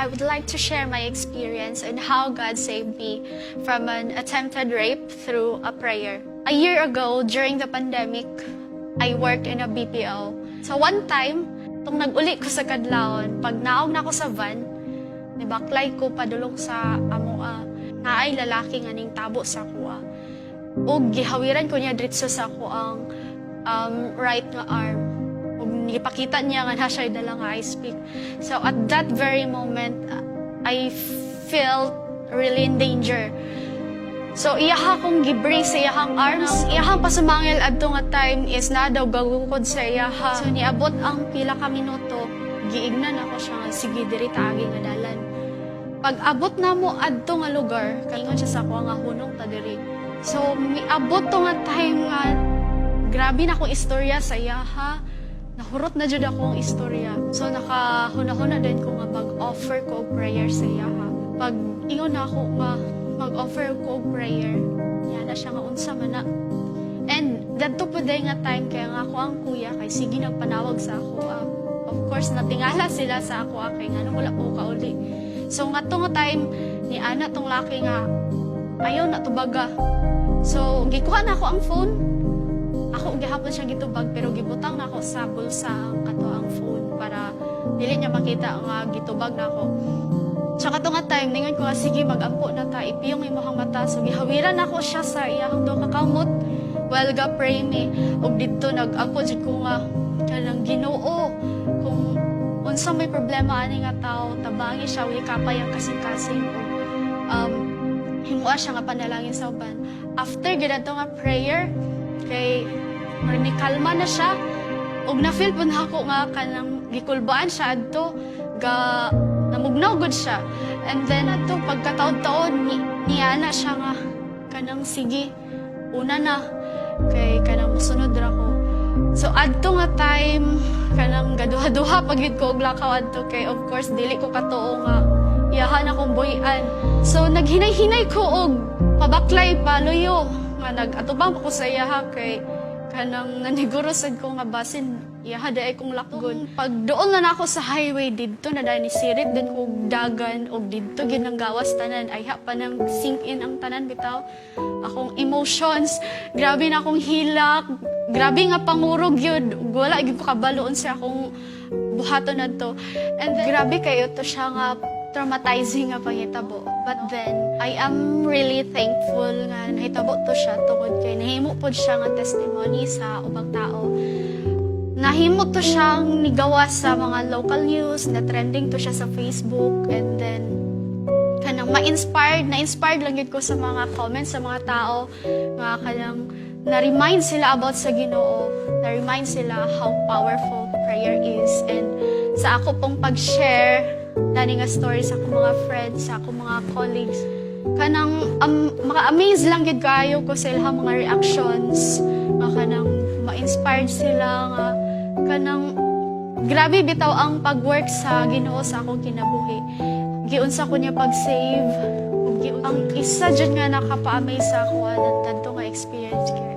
I would like to share my experience and how God saved me from an attempted rape through a prayer. A year ago, during the pandemic, I worked in a BPO. So one time, itong nag-uli ko sa kadlawon, pag naog na ako sa van, nibaklay ko padulong sa amoa, na ay lalaki nga ning tabo sa kuha. O gihawiran ko niya dritso sa ko ang right nga arm. O nipakita niya nga na siya dala nga I speak. So at that very moment, I felt really in danger. So iyaha kong gibrace sa iyahang arms. Iyahang pasumangil adto nga time is na daw gagukod sa iyaha. So niabot ang pila ka minuto, giignan ako siya nga sige diri taagi nga dalan. Pag abot na mo adto nga lugar, kaingon siya sa ako nga hunong ta diri. So miabot to nga time nga grabe na akong istorya sa iyaha. Nahurot na jud akong istorya. So nakahuna-huna din ko nga mag-offer ko og prayer sa iyaha. Pag ingon na ako nga mag-offer ko og prayer, yan na siya nga unsa man na. And dadto po day nga time kaya nga ako ang kuya kay sige nagpanawag sa ako. Of course natingala sila sa ako kay ngano wala po kauli. So nga to nga time ni ana tong laki nga ayaw na tubaga. So gikuha na ako ang phone. Ako gihapon siya gitubag pero gibutang na ako sa bulsa ang kato ang phone para dili niya makita nga gitubag na ako. Tsaka to nga time ningon ko nga sige magampo na ta ipiyong imong mata. So gihawiran ako siya sa iyang do kakamot while ga pray me og didto nagampo jud ko nga kanang Ginoo kung unsa may problema ani nga tao tabangi siya wi kapay ang kasing-kasing himuha siya nga panalangin sa uban. After gidadto nga prayer kay kalma na siya ug na-feel po na ako nga kanang gikulbaan siya adto ga namugnaw gud siya. And then ato pagkataon-taon niya na siya nga kanang sige una na kay kanang musunod ra ko. So adto nga time kanang gaduha-duha pagid ko og lakaw adto kay of course dili ko katuo nga iyahan akong buy-an. So naghinay-hinay ko og pabaklay paluyo nga nag-atubang ko sa iyaha kay kanang nanigurosad ko nga basin iyaha daay kong lakgon. Pag doon na ako sa highway didto na dahil ni sirit din og dagan og didto ginanggawas tanan ay pa nang sink in ang tanan bitaw. Akong emotions, grabe na akong hilak, grabe nga pangurog yun. Wala gyud ko kabaloon sa akong buhaton adto. And then, grabe kayo to siya nga traumatizing nga panghitabo. But then, I am really thankful nga nahitabo to siya tungod kay nahimo pod siya nga testimony sa ubang tao. Nahimo to siyang nigawas sa mga local news, na trending to siya sa Facebook, and then kanang na-inspired lang yun ko sa mga comments sa mga tao nga kanang na-remind sila about sa Ginoo, na-remind sila how powerful prayer is. And sa ako pong pag-share dani nga stories sa akong mga friends, sa akong mga colleagues, kanang maka-amaze lang gid kayo ko sa ilang mga reactions nga kanang ma-inspired sila nga kanang grabe bitaw ang pag-work sa Ginoo sa akong kinabuhi. Giunsa ko niya pag-save ug ang isa jud nga nakapa-amaze sa ako nanto nga experience kay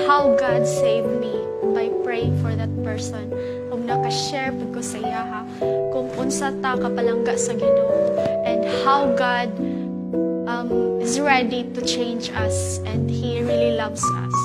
how God saved me by praying for that person. Ug naka-share pud ko sa iya kung unsa ta kapalangga sa Ginoo and how God is ready to change us and He really loves us.